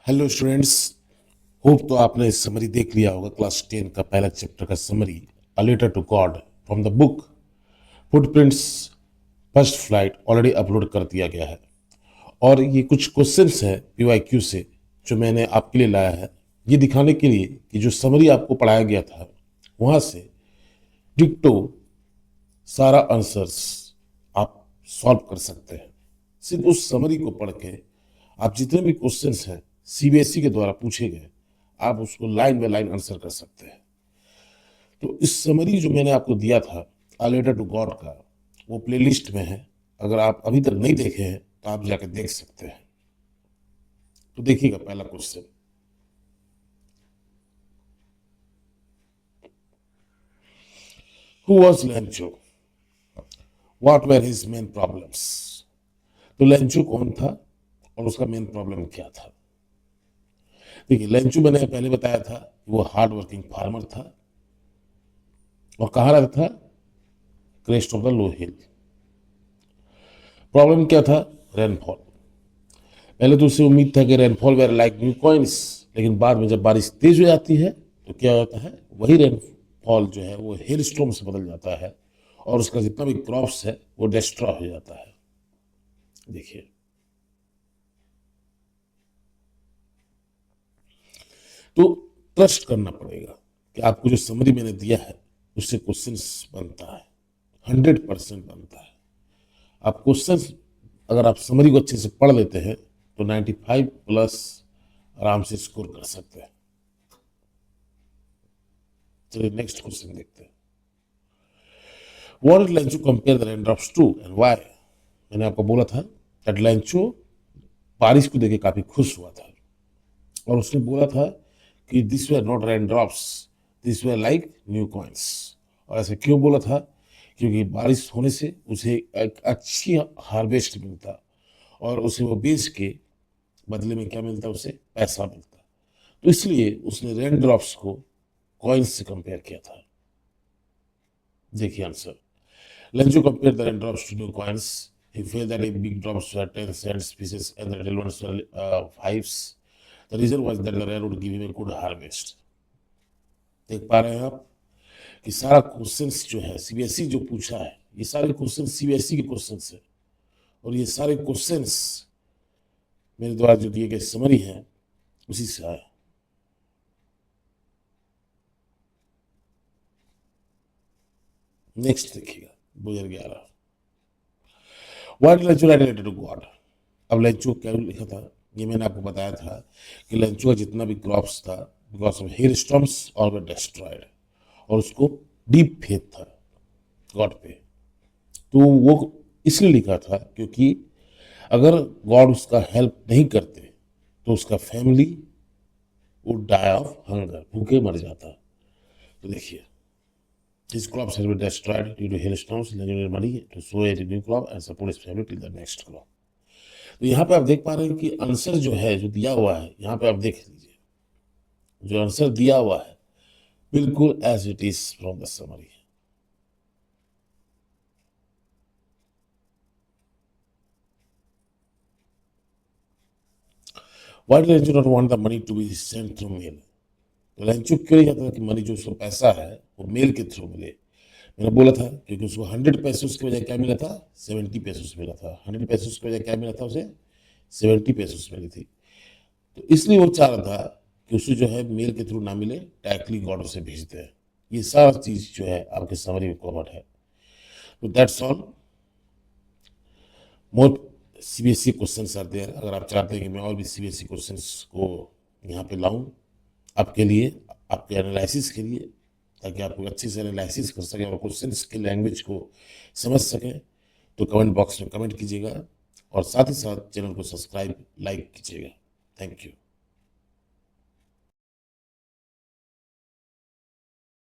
Hello students. Hope तो आपने summary देख लिया होगा। क्लास 10 का पहला चैप्टर का summary, a letter to God from the book footprints first flight already upload कर दिया गया है। और ये कुछ क्वेश्चंस है पीवाईक्यू से जो मैंने आपके लिए लाया है, ये दिखाने के लिए कि जो समरी आपको पढ़ाया गया था वहां से डिक्टो सारा आंसर्स आप सॉल्व कर सकते हैं। सिर्फ उस समरी को पढ़ के आप जितने भी क्वेश्चंस हैं सीबीएसई के द्वारा पूछे गए, आप उसको लाइन बाय लाइन आंसर कर सकते हैं। तो इस समरी जो मैंने आपको दिया था अ लेटर टू गॉड का, वो प्लेलिस्ट में है। अगर आप अभी तक नहीं देखे हैं तो आप जाकर देख सकते हैं। तो देखिएगा पहला question, who was Lencho, what were his main problems. तो लेंचो कौन था और उसका मेन प्रॉब्लम क्या था। देखिए, लेंचो मैंने पहले बताया था वो हार्ड वर्किंग फार्मर था और कहाँ रहता था, crest of the low hill. Problem क्या था, रेनफॉल। पहले तो उससे उम्मीद था कि rainfall were like new coins, लेकिन बाद में जब बारिश तेज हो जाती है तो क्या होता है, वही रेनफॉल जो है वो हेल स्टॉर्म से बदल जाता है और उसका जितना भी क्रॉप्स है वो डिस्ट्रॉय हो जाता है। देखिए, तो ट्रस्ट करना पड़ेगा कि आपको जो समरी मैंने दिया है उससे क्वेश्चन बनता है, 100% बनता है। आप क्वेश्चन अगर आप समरी को अच्छे से पढ़ लेते हैं तो 95 प्लस आराम से स्कोर कर सकते हैं। चलिए नेक्स्ट क्वेश्चन देखते हैं। What did Lencho compare the raindrops to and why. मैंने आपको बोला था दैट लेंचो बारिश को देखे काफी खुश हुआ था और उसने बोला था कि this were not raindrops, this were like new coins. और ऐसे क्यों बोला था, क्योंकि बारिश होने से उसे एक अच्छी हार्वेस्ट मिलता और उसे वो बेच के बदले में क्या मिलता, उसे पैसा मिलता। तो इसलिए उसने रेन ड्रॉप्स को कॉइन्स से कंपेयर किया था। देखिए answer, Lencho compare the rain drops to new coins. He felt that if big drops were 10 cents pieces and the little ones were fives, the reason was that the rain would give him a good harvest. देख पा रहे हैं आप कि सारा questions जो है CBSE जो पूछा है, ये सारे क्वेश्चन सीबीएसई के क्वेश्चंस है और ये सारे क्वेश्चंस मेरे द्वारा जो दिए गए समरी है उसी से आया। नेक्स्ट देखिएगा 2011, what Lencho related to God. अब लेंचो क्या लिखा था, ये मैंने आपको बताया था कि लेंचो का जितना भी क्रॉप्स था बिकॉज ऑफ हेल स्टॉर्म्स और वे डिस्ट्रॉयड, और उसको डीप फेथ था गॉड पे। तो वो इसलिए लिखा था क्योंकि अगर गॉड उसका हेल्प नहीं करते तो उसका family would die of hunger, भूखे मर जाता। तो देखिए, his crops has been destroyed due to hailstorms, legendary money to sow a new crop and support his family till the next crop. तो यहाँ पे आप देख पा रहे हैं कि आंसर जो है जो दिया हुआ है, यहाँ पे आप देख लीजिए जो आंसर दिया हुआ है बिल्कुल as it is from the summary. Why do Lencho not want the money to be sent through mail. तो लेंचो क्यों नहीं चाहता कि मनी जो उसको पैसा है वो मेल के थ्रू मिले। मैंने बोला था क्योंकि उसको 100 पैसे की बजाय क्या मिला था, 70 पैसे मिला था। 100 पैसे की बजाय क्या मिला था उसे, 70 पैसे मिली थी। तो इसलिए वो चाह रहा था कि उसे जो है मेल के थ्रू ना मिले, डायरेक्टली गॉड उसे भेजते हैं। ये सारा चीज जो है आपके समरी में कवर्ड है। तो that's all. More CBSE questions are there. अगर आप चाहते हैं कि मैं और भी सीबीएसई क्वेश्चंस को यहाँ पे लाऊं आपके लिए, आपके एनालिसिस के लिए, ताकि आप अच्छे से एनालिसिस कर सकें और क्वेश्चंस के लैंग्वेज को समझ सकें, तो कमेंट बॉक्स में कमेंट कीजिएगा और साथ ही साथ चैनल को सब्सक्राइब लाइक कीजिएगा। Thank you.